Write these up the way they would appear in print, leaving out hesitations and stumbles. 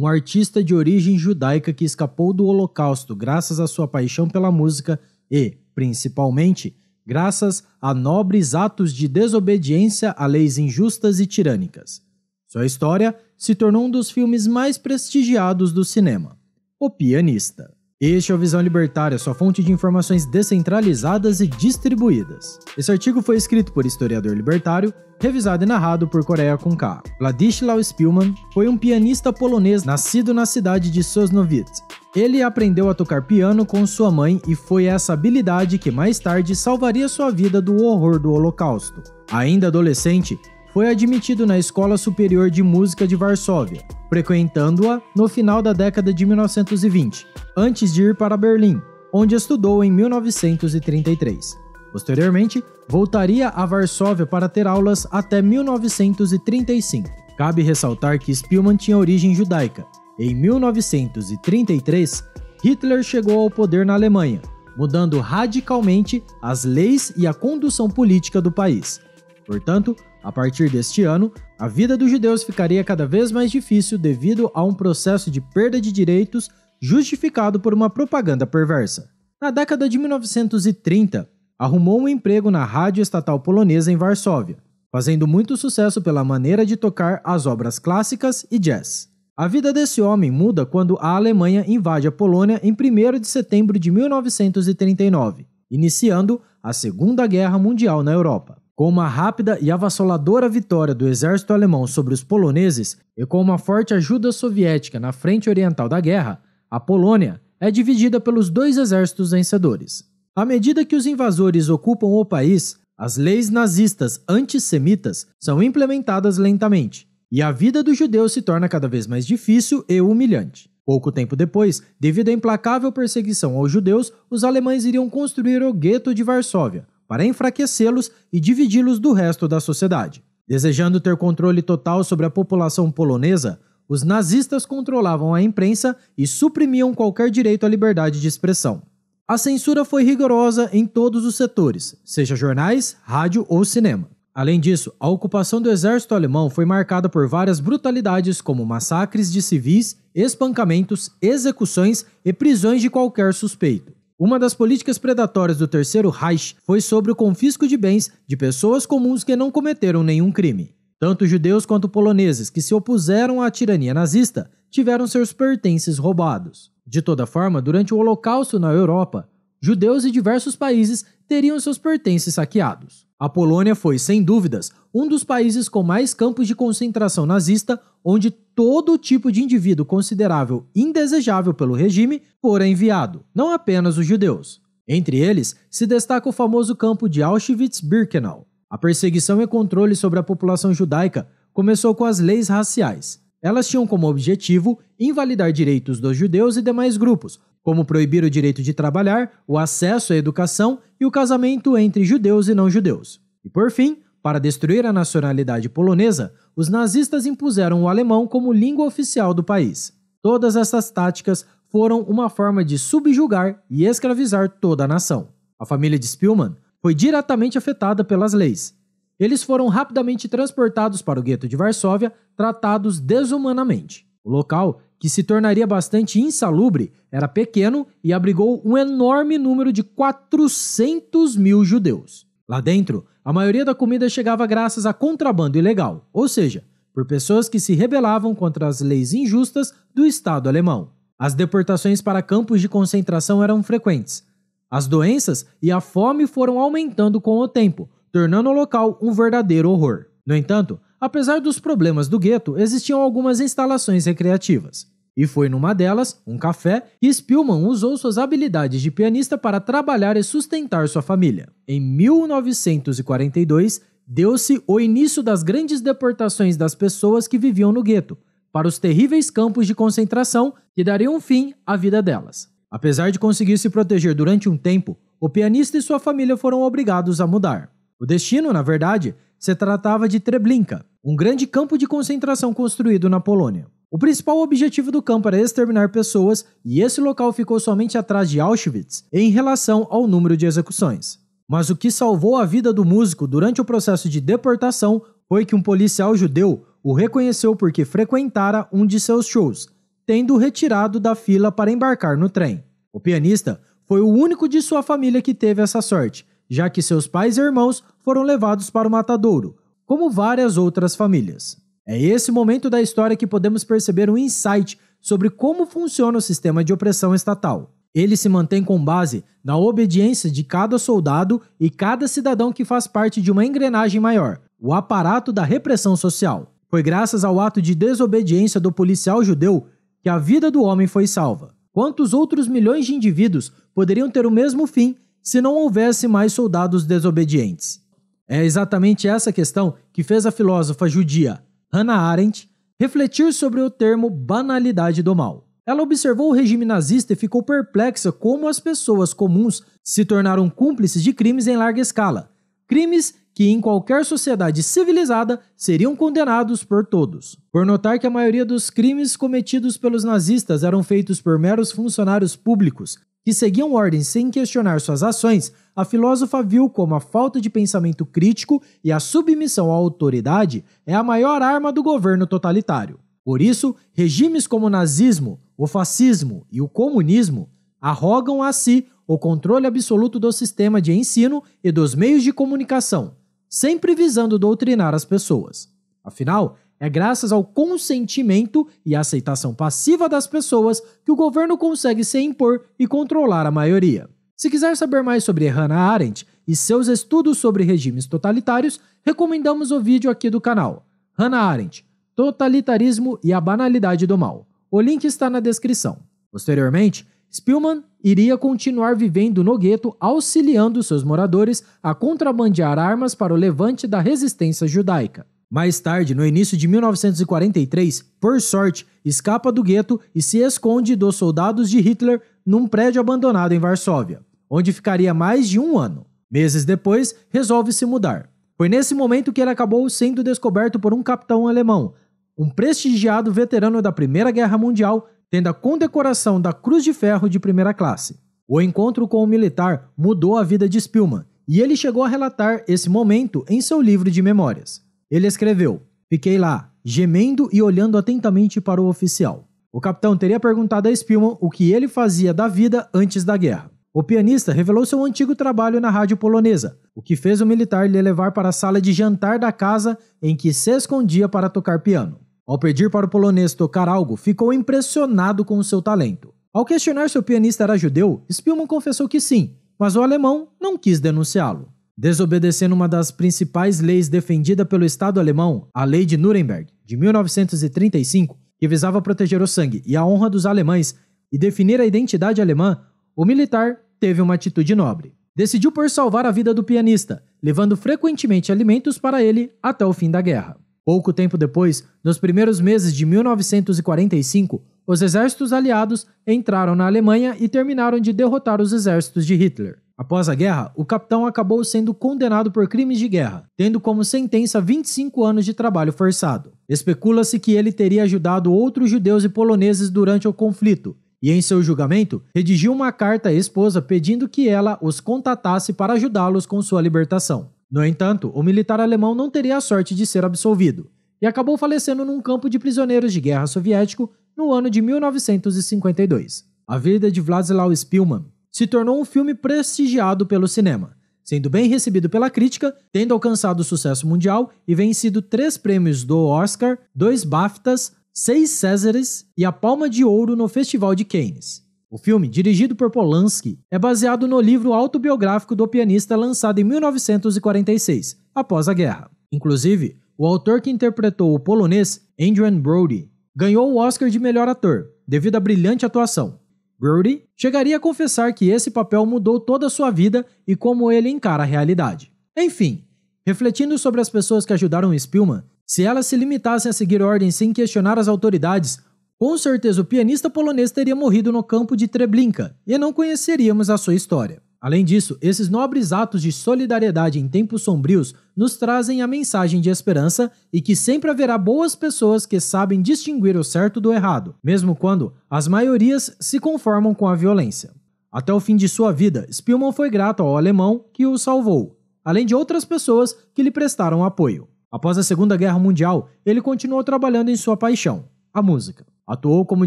um artista de origem judaica que escapou do Holocausto graças à sua paixão pela música e, principalmente, graças a nobres atos de desobediência a leis injustas e tirânicas. Sua história se tornou um dos filmes mais prestigiados do cinema, O Pianista. Este é o Visão Libertária, sua fonte de informações descentralizadas e distribuídas. Esse artigo foi escrito por historiador libertário, revisado e narrado por Coreia com K. Władysław Szpilman foi um pianista polonês nascido na cidade de Sosnowiec. Ele aprendeu a tocar piano com sua mãe e foi essa habilidade que mais tarde salvaria sua vida do horror do Holocausto. Ainda adolescente, foi admitido na Escola Superior de Música de Varsóvia, frequentando-a no final da década de 1920, antes de ir para Berlim, onde estudou em 1933. Posteriormente, voltaria a Varsóvia para ter aulas até 1935. Cabe ressaltar que Szpilman tinha origem judaica. Em 1933, Hitler chegou ao poder na Alemanha, mudando radicalmente as leis e a condução política do país. Portanto, a partir deste ano, a vida dos judeus ficaria cada vez mais difícil devido a um processo de perda de direitos justificado por uma propaganda perversa. Na década de 1930, arrumou um emprego na rádio estatal polonesa em Varsóvia, fazendo muito sucesso pela maneira de tocar as obras clássicas e jazz. A vida desse homem muda quando a Alemanha invade a Polônia em 1º de setembro de 1939, iniciando a Segunda Guerra Mundial na Europa. Com uma rápida e avassaladora vitória do exército alemão sobre os poloneses e com uma forte ajuda soviética na frente oriental da guerra, a Polônia é dividida pelos dois exércitos vencedores. À medida que os invasores ocupam o país, as leis nazistas antissemitas são implementadas lentamente, e a vida dos judeus se torna cada vez mais difícil e humilhante. Pouco tempo depois, devido à implacável perseguição aos judeus, os alemães iriam construir o gueto de Varsóvia, para enfraquecê-los e dividi-los do resto da sociedade. Desejando ter controle total sobre a população polonesa, os nazistas controlavam a imprensa e suprimiam qualquer direito à liberdade de expressão. A censura foi rigorosa em todos os setores, seja jornais, rádio ou cinema. Além disso, a ocupação do exército alemão foi marcada por várias brutalidades como massacres de civis, espancamentos, execuções e prisões de qualquer suspeito. Uma das políticas predatórias do Terceiro Reich foi sobre o confisco de bens de pessoas comuns que não cometeram nenhum crime. Tanto judeus quanto poloneses que se opuseram à tirania nazista tiveram seus pertences roubados. De toda forma, durante o Holocausto na Europa, judeus de diversos países teriam seus pertences saqueados. A Polônia foi, sem dúvidas, um dos países com mais campos de concentração nazista, onde todo tipo de indivíduo considerável indesejável pelo regime fora enviado, não apenas os judeus. Entre eles, se destaca o famoso campo de Auschwitz-Birkenau. A perseguição e controle sobre a população judaica começou com as leis raciais. Elas tinham como objetivo invalidar direitos dos judeus e demais grupos, como proibir o direito de trabalhar, o acesso à educação e o casamento entre judeus e não-judeus. E por fim, para destruir a nacionalidade polonesa, os nazistas impuseram o alemão como língua oficial do país. Todas essas táticas foram uma forma de subjugar e escravizar toda a nação. A família de Szpilman foi diretamente afetada pelas leis. Eles foram rapidamente transportados para o gueto de Varsóvia, tratados desumanamente. O local, que se tornaria bastante insalubre, era pequeno e abrigou um enorme número de 400 mil judeus. Lá dentro, a maioria da comida chegava graças a contrabando ilegal, ou seja, por pessoas que se rebelavam contra as leis injustas do Estado alemão. As deportações para campos de concentração eram frequentes. As doenças e a fome foram aumentando com o tempo, tornando o local um verdadeiro horror. No entanto, apesar dos problemas do gueto, existiam algumas instalações recreativas. E foi numa delas, um café, que Szpilman usou suas habilidades de pianista para trabalhar e sustentar sua família. Em 1942, deu-se o início das grandes deportações das pessoas que viviam no gueto, para os terríveis campos de concentração que dariam fim à vida delas. Apesar de conseguir se proteger durante um tempo, o pianista e sua família foram obrigados a mudar. O destino, na verdade, se tratava de Treblinka, um grande campo de concentração construído na Polônia. O principal objetivo do campo era exterminar pessoas e esse local ficou somente atrás de Auschwitz em relação ao número de execuções. Mas o que salvou a vida do músico durante o processo de deportação foi que um policial judeu o reconheceu porque frequentara um de seus shows tendo-o retirado da fila para embarcar no trem. O pianista foi o único de sua família que teve essa sorte, já que seus pais e irmãos foram levados para o matadouro, como várias outras famílias. É esse momento da história que podemos perceber um insight sobre como funciona o sistema de opressão estatal. Ele se mantém com base na obediência de cada soldado e cada cidadão que faz parte de uma engrenagem maior, o aparato da repressão social. Foi graças ao ato de desobediência do policial judeu que a vida do homem foi salva. Quantos outros milhões de indivíduos poderiam ter o mesmo fim se não houvesse mais soldados desobedientes? É exatamente essa questão que fez a filósofa judia Hannah Arendt refletir sobre o termo banalidade do mal. Ela observou o regime nazista e ficou perplexa como as pessoas comuns se tornaram cúmplices de crimes em larga escala. Crimes que em qualquer sociedade civilizada seriam condenados por todos. Por notar que a maioria dos crimes cometidos pelos nazistas eram feitos por meros funcionários públicos que seguiam ordens sem questionar suas ações, a filósofa viu como a falta de pensamento crítico e a submissão à autoridade é a maior arma do governo totalitário. Por isso, regimes como o nazismo, o fascismo e o comunismo arrogam a si o controle absoluto do sistema de ensino e dos meios de comunicação, sempre visando doutrinar as pessoas. Afinal, é graças ao consentimento e aceitação passiva das pessoas que o governo consegue se impor e controlar a maioria. Se quiser saber mais sobre Hannah Arendt e seus estudos sobre regimes totalitários, recomendamos o vídeo aqui do canal. Hannah Arendt, Totalitarismo e a Banalidade do Mal. O link está na descrição. Posteriormente, Spillman iria continuar vivendo no gueto, auxiliando seus moradores a contrabandear armas para o levante da resistência judaica. Mais tarde, no início de 1943, por sorte, escapa do gueto e se esconde dos soldados de Hitler num prédio abandonado em Varsóvia, onde ficaria mais de um ano. Meses depois, resolve se mudar. Foi nesse momento que ele acabou sendo descoberto por um capitão alemão, um prestigiado veterano da Primeira Guerra Mundial, tendo a condecoração da Cruz de Ferro de primeira classe. O encontro com o militar mudou a vida de Spillman, e ele chegou a relatar esse momento em seu livro de memórias. Ele escreveu: "Fiquei lá, gemendo e olhando atentamente para o oficial. O capitão teria perguntado a Spillman o que ele fazia da vida antes da guerra. O pianista revelou seu antigo trabalho na rádio polonesa, o que fez o militar lhe levar para a sala de jantar da casa em que se escondia para tocar piano. Ao pedir para o polonês tocar algo, ficou impressionado com o seu talento. Ao questionar se o pianista era judeu, Spillman confessou que sim, mas o alemão não quis denunciá-lo. Desobedecendo uma das principais leis defendida pelo Estado alemão, a Lei de Nuremberg, de 1935, que visava proteger o sangue e a honra dos alemães e definir a identidade alemã, o militar teve uma atitude nobre. Decidiu por salvar a vida do pianista, levando frequentemente alimentos para ele até o fim da guerra. Pouco tempo depois, nos primeiros meses de 1945, os exércitos aliados entraram na Alemanha e terminaram de derrotar os exércitos de Hitler. Após a guerra, o capitão acabou sendo condenado por crimes de guerra, tendo como sentença 25 anos de trabalho forçado. Especula-se que ele teria ajudado outros judeus e poloneses durante o conflito, e em seu julgamento, redigiu uma carta à esposa pedindo que ela os contatasse para ajudá-los com sua libertação. No entanto, o militar alemão não teria a sorte de ser absolvido, e acabou falecendo num campo de prisioneiros de guerra soviético no ano de 1952. A vida de Władysław Spillman se tornou um filme prestigiado pelo cinema, sendo bem recebido pela crítica, tendo alcançado sucesso mundial e vencido 3 prêmios do Oscar, 2 BAFTAs, 6 Césares e a Palma de Ouro no Festival de Cannes. O filme, dirigido por Polanski, é baseado no livro autobiográfico do pianista lançado em 1946, após a guerra. Inclusive, o autor que interpretou o polonês, Adrian Brody, ganhou o Oscar de melhor ator, devido à brilhante atuação. Brody chegaria a confessar que esse papel mudou toda a sua vida e como ele encara a realidade. Enfim, refletindo sobre as pessoas que ajudaram Spillman, se elas se limitassem a seguir ordens sem questionar as autoridades, com certeza o pianista polonês teria morrido no campo de Treblinka e não conheceríamos a sua história. Além disso, esses nobres atos de solidariedade em tempos sombrios nos trazem a mensagem de esperança e que sempre haverá boas pessoas que sabem distinguir o certo do errado, mesmo quando as maiorias se conformam com a violência. Até o fim de sua vida, Spillman foi grato ao alemão que o salvou, além de outras pessoas que lhe prestaram apoio. Após a Segunda Guerra Mundial, ele continuou trabalhando em sua paixão, a música. Atuou como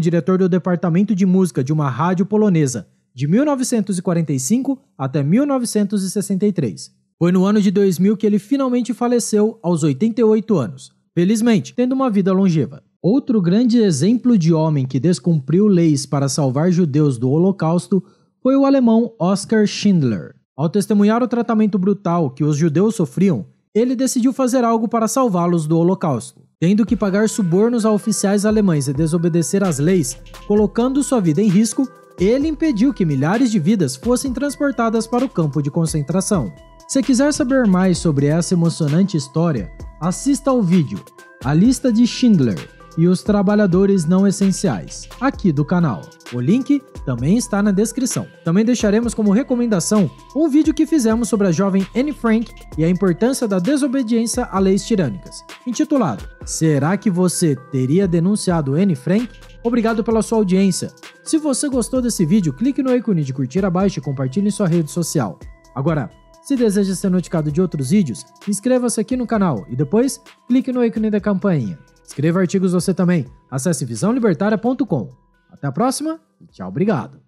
diretor do departamento de música de uma rádio polonesa de 1945 até 1963. Foi no ano de 2000 que ele finalmente faleceu aos 88 anos, felizmente tendo uma vida longeva. Outro grande exemplo de homem que descumpriu leis para salvar judeus do Holocausto foi o alemão Oskar Schindler. Ao testemunhar o tratamento brutal que os judeus sofriam, ele decidiu fazer algo para salvá-los do Holocausto. Tendo que pagar subornos a oficiais alemães e desobedecer às leis, colocando sua vida em risco, ele impediu que milhares de vidas fossem transportadas para o campo de concentração. Se quiser saber mais sobre essa emocionante história, assista ao vídeo A Lista de Schindler e os Trabalhadores Não Essenciais, aqui do canal. O link também está na descrição. Também deixaremos como recomendação um vídeo que fizemos sobre a jovem Anne Frank e a importância da desobediência a leis tirânicas, intitulado Será que você teria denunciado Anne Frank? Obrigado pela sua audiência. Se você gostou desse vídeo, clique no ícone de curtir abaixo e compartilhe em sua rede social. Agora, se deseja ser notificado de outros vídeos, inscreva-se aqui no canal e depois clique no ícone da campainha. Escreva artigos você também. Acesse visãolibertaria.com. Até a próxima e tchau, obrigado.